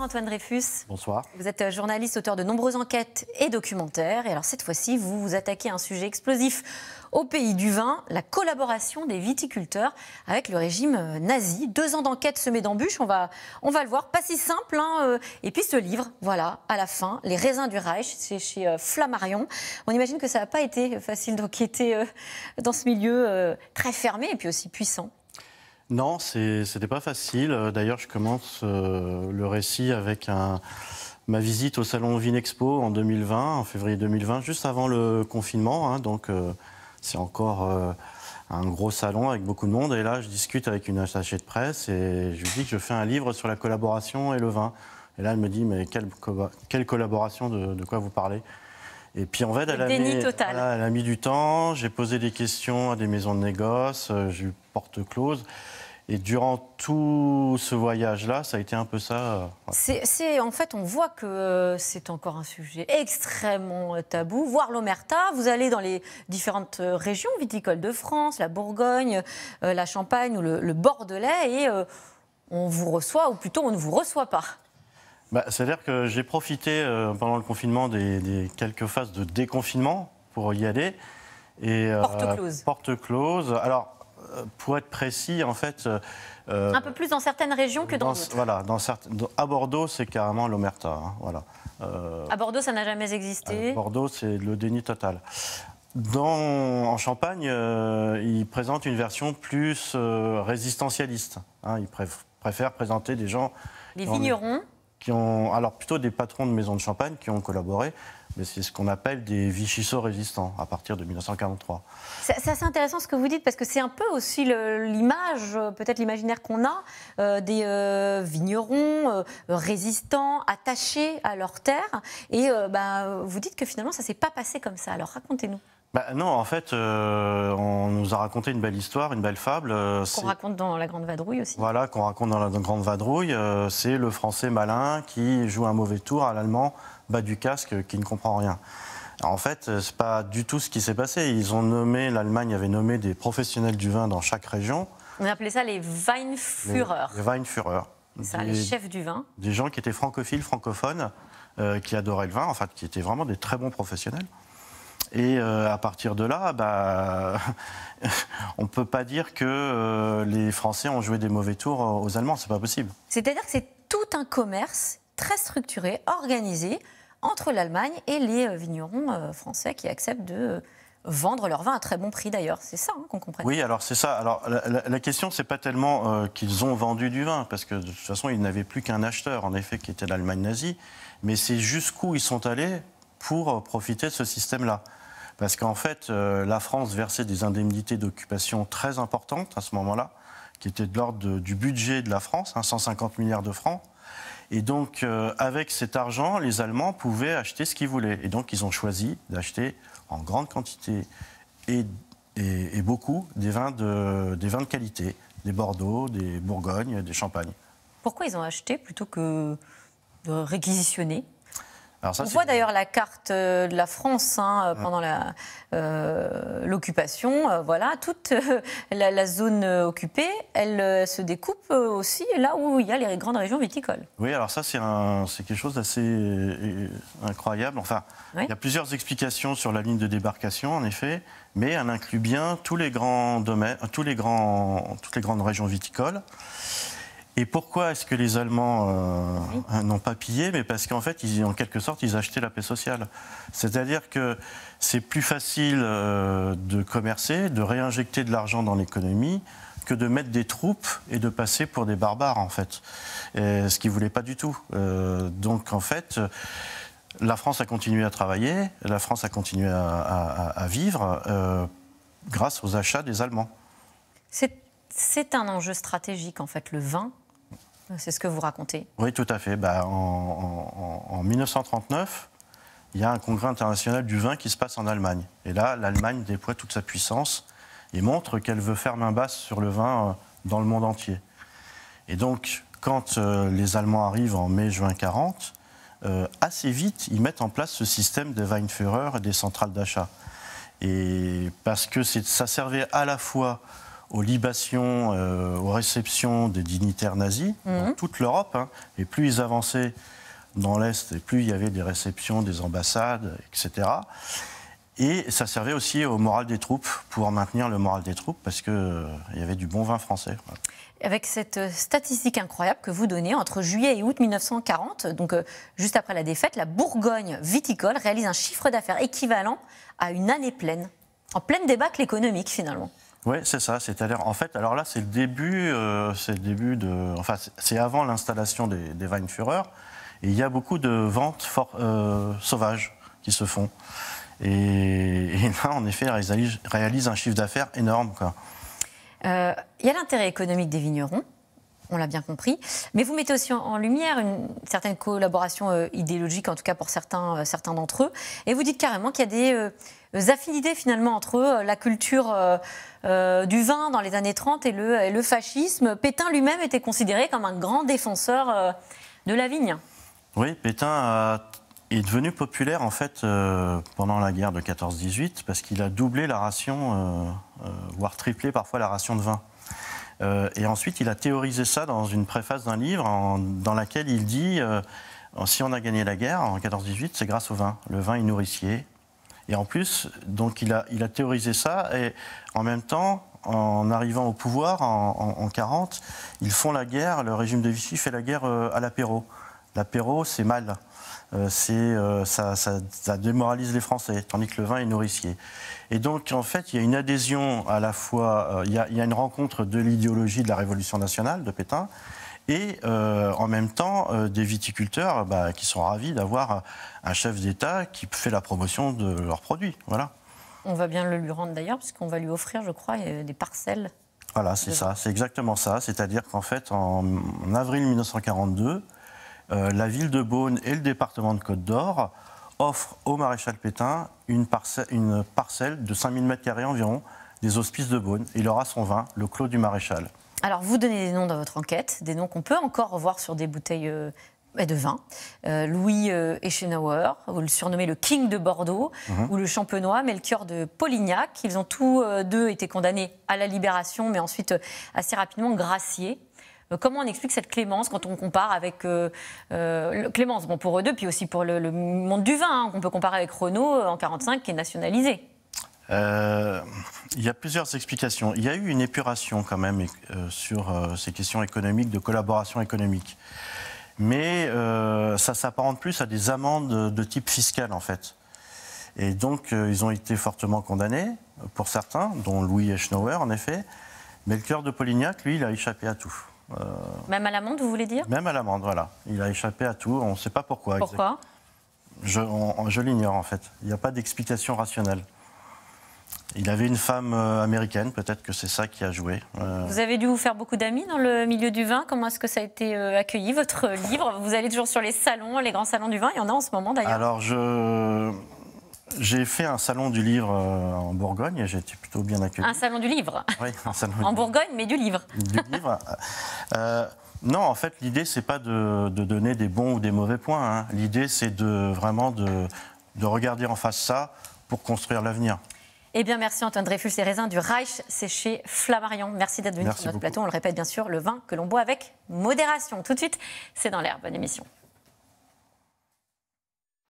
Antoine Dreyfus. Bonsoir. Vous êtes journaliste, auteur de nombreuses enquêtes et documentaires. Et alors cette fois-ci, vous vous attaquez à un sujet explosif au pays du vin, la collaboration des viticulteurs avec le régime nazi. 2 ans d'enquête semée d'embûches, on va le voir, pas si simple. Et puis ce livre, voilà, à la fin, Les raisins du Reich, c'est chez Flammarion. On imagine que ça n'a pas été facile d'enquêter dans ce milieu très fermé et puis aussi puissant. Non, c'était pas facile. D'ailleurs, je commence le récit avec ma visite au salon Vinexpo en 2020, en février 2020, juste avant le confinement. Donc, c'est encore un gros salon avec beaucoup de monde. Et là, je discute avec une attachée de presse et je lui dis que je fais un livre sur la collaboration et le vin. Et là, elle me dit, mais quelle collaboration, de quoi vous parlez? Et puis en fait, elle a mis du temps. J'ai posé des questions à des maisons de négoce, j'ai eu porte close. Et durant tout ce voyage-là, ça a été un peu ça. En fait, on voit que c'est encore un sujet extrêmement tabou, voire l'omerta. Vous allez dans les différentes régions viticoles de France, la Bourgogne, la Champagne ou le Bordelais, et on vous reçoit, ou plutôt on ne vous reçoit pas. C'est-à-dire que j'ai profité pendant le confinement des quelques phases de déconfinement pour y aller. Et, porte close. Porte close. Alors, pour être précis, en fait... un peu plus dans certaines régions que dans d'autres. Voilà, à Bordeaux, c'est carrément l'omerta. Voilà. À Bordeaux, ça n'a jamais existé. À Bordeaux, c'est le déni total. En Champagne, ils présentent une version plus résistentialiste. Ils préfèrent présenter des gens... Les vignerons alors plutôt des patrons de maisons de champagne qui ont collaboré, mais c'est ce qu'on appelle des vichyssaux résistants à partir de 1943. C'est assez intéressant ce que vous dites, parce que c'est un peu aussi l'image, peut-être l'imaginaire qu'on a des vignerons résistants, attachés à leur terre. Et vous dites que finalement ça ne s'est pas passé comme ça. Alors racontez-nous. Non, en fait, on nous a raconté une belle histoire, une belle fable. Qu'on raconte dans La Grande Vadrouille aussi. Voilà, qu'on raconte dans La Grande Vadrouille. C'est le Français malin qui joue un mauvais tour à l'Allemand bas du casque qui ne comprend rien. Alors, en fait, c'est pas du tout ce qui s'est passé. L'Allemagne avait nommé des professionnels du vin dans chaque région. On appelait ça les Weinführer. Les Weinführer. Les chefs du vin. Des gens qui étaient francophiles, francophones, qui adoraient le vin, en fait, qui étaient vraiment des très bons professionnels. Et à partir de là, on ne peut pas dire que les Français ont joué des mauvais tours aux Allemands, c'est pas possible. C'est-à-dire que c'est tout un commerce très structuré, organisé, entre l'Allemagne et les vignerons français qui acceptent de vendre leur vin à très bon prix d'ailleurs. C'est ça qu'on comprenne. Oui, alors c'est ça. Alors la question, c'est pas tellement qu'ils ont vendu du vin, parce que de toute façon, ils n'avaient plus qu'un acheteur, en effet, qui était l'Allemagne nazie, mais c'est jusqu'où ils sont allés pour profiter de ce système-là. Parce qu'en fait, la France versait des indemnités d'occupation très importantes à ce moment-là, qui étaient de l'ordre du budget de la France, 150 milliards de francs. Et donc, avec cet argent, les Allemands pouvaient acheter ce qu'ils voulaient. Et donc, ils ont choisi d'acheter en grande quantité et beaucoup des vins de qualité, des Bordeaux, des Bourgognes, des Champagnes. Pourquoi ils ont acheté plutôt que de réquisitionner ? Alors ça, on voit d'ailleurs la carte de la France pendant l'occupation. Voilà, toute la zone occupée, elle se découpe aussi là où il y a les grandes régions viticoles. Oui, alors ça, c'est quelque chose d'assez incroyable. Enfin, oui. Il y a plusieurs explications sur la ligne de débarcation, en effet, mais elle inclut bien tous les grands domaines, toutes les grandes régions viticoles. Et pourquoi est-ce que les Allemands n'ont pas pillé? Mais parce qu'en fait, en quelque sorte, ils achetaient la paix sociale. C'est-à-dire que c'est plus facile de commercer, de réinjecter de l'argent dans l'économie, que de mettre des troupes et de passer pour des barbares, en fait. Ce qu'ils ne voulaient pas du tout. Donc, en fait, la France a continué à travailler, la France a continué à vivre grâce aux achats des Allemands. C'est un enjeu stratégique, en fait, le vin. C'est ce que vous racontez. Oui, tout à fait. En 1939, il y a un congrès international du vin qui se passe en Allemagne. Et là, l'Allemagne déploie toute sa puissance et montre qu'elle veut faire main basse sur le vin dans le monde entier. Et donc, quand les Allemands arrivent en mai-juin 40, assez vite, ils mettent en place ce système des Weinführer et des centrales d'achat. Et parce que ça servait à la fois aux libations, aux réceptions des dignitaires nazis dans toute l'Europe. Hein. Et plus ils avançaient dans l'Est, et plus il y avait des réceptions, des ambassades, etc. Et ça servait aussi au moral des troupes, pour maintenir le moral des troupes, parce qu'il y avait du bon vin français. Avec cette statistique incroyable que vous donnez, entre juillet et août 1940, donc juste après la défaite, la Bourgogne viticole réalise un chiffre d'affaires équivalent à une année pleine, en pleine débâcle économique finalement. Oui, c'est ça. C'est-à-dire, en fait, alors là, c'est le début de. Enfin, c'est avant l'installation des Weinführer. Et il y a beaucoup de ventes sauvages qui se font. Et là, en effet, ils réalisent un chiffre d'affaires énorme, quoi. Il y a l'intérêt économique des vignerons, on l'a bien compris, mais vous mettez aussi en lumière une certaine collaboration idéologique, en tout cas pour certains d'entre eux, et vous dites carrément qu'il y a des affinités finalement entre la culture du vin dans les années 30 et le fascisme. Pétain lui-même était considéré comme un grand défenseur de la vigne. Oui, Pétain est devenu populaire en fait pendant la guerre de 14-18 parce qu'il a doublé la ration, voire triplé parfois la ration de vin. Et ensuite, il a théorisé ça dans une préface d'un livre dans laquelle il dit si on a gagné la guerre en 14-18, c'est grâce au vin. Le vin est nourricier. Et en plus, donc il a théorisé ça et en même temps, en arrivant au pouvoir en 40, ils font la guerre. Le régime de Vichy fait la guerre à l'apéro. L'apéro, c'est mal. Ça démoralise les Français, tandis que le vin est nourricier. Et donc, en fait, il y a une adhésion à la fois, il y a une rencontre de l'idéologie de la Révolution nationale de Pétain, et en même temps, des viticulteurs qui sont ravis d'avoir un chef d'État qui fait la promotion de leurs produits. Voilà. On va bien le lui rendre d'ailleurs, puisqu'on va lui offrir, je crois, des parcelles. Voilà, c'est ça, c'est exactement ça. C'est-à-dire qu'en fait, en avril 1942, la ville de Beaune et le département de Côte-d'Or offrent au maréchal Pétain une parcelle de 5000 m² environ des hospices de Beaune. Il aura son vin, le Clos du Maréchal. Alors, vous donnez des noms dans votre enquête, des noms qu'on peut encore revoir sur des bouteilles de vin. Louis Eschenauer, vous le surnommez le King de Bordeaux, ou le Champenois, Melchior de Polignac. Ils ont tous deux été condamnés à la libération, mais ensuite assez rapidement graciés. Comment on explique cette clémence quand on compare avec clémence, bon pour eux deux, puis aussi pour le monde du vin, hein, qu'on peut comparer avec Renault en 1945 qui est nationalisé? Il y a plusieurs explications. Il y a eu une épuration quand même sur ces questions économiques, de collaboration économique. Mais ça s'apparente plus à des amendes de type fiscal en fait. Et donc ils ont été fortement condamnés, pour certains, dont Louis Eschenauer en effet. Melchior de Polignac, lui, il a échappé à tout. Même à l'amende, vous voulez dire? Même à l'amende, voilà. Il a échappé à tout, on ne sait pas pourquoi. Pourquoi? Je l'ignore en fait. Il n'y a pas d'explication rationnelle. Il avait une femme américaine, peut-être que c'est ça qui a joué. Vous avez dû vous faire beaucoup d'amis dans le milieu du vin. Comment est-ce que ça a été accueilli, votre livre? Vous allez toujours sur les salons, les grands salons du vin. Il y en a en ce moment d'ailleurs. Alors, j'ai fait un salon du livre en Bourgogne et j'ai été plutôt bien accueilli. Un salon du livre? Oui, un salon du livre. En Bourgogne, mais du livre. Du livre. Non, en fait, l'idée, c'est pas de donner des bons ou des mauvais points. Hein. L'idée, c'est vraiment de regarder en face ça pour construire l'avenir. Eh bien, merci Antoine Dreyfus, les raisins du Reich, c'est chez Flammarion. Merci d'être venu sur notre plateau. On le répète bien sûr, le vin que l'on boit avec modération. Tout de suite, c'est dans l'air. Bonne émission.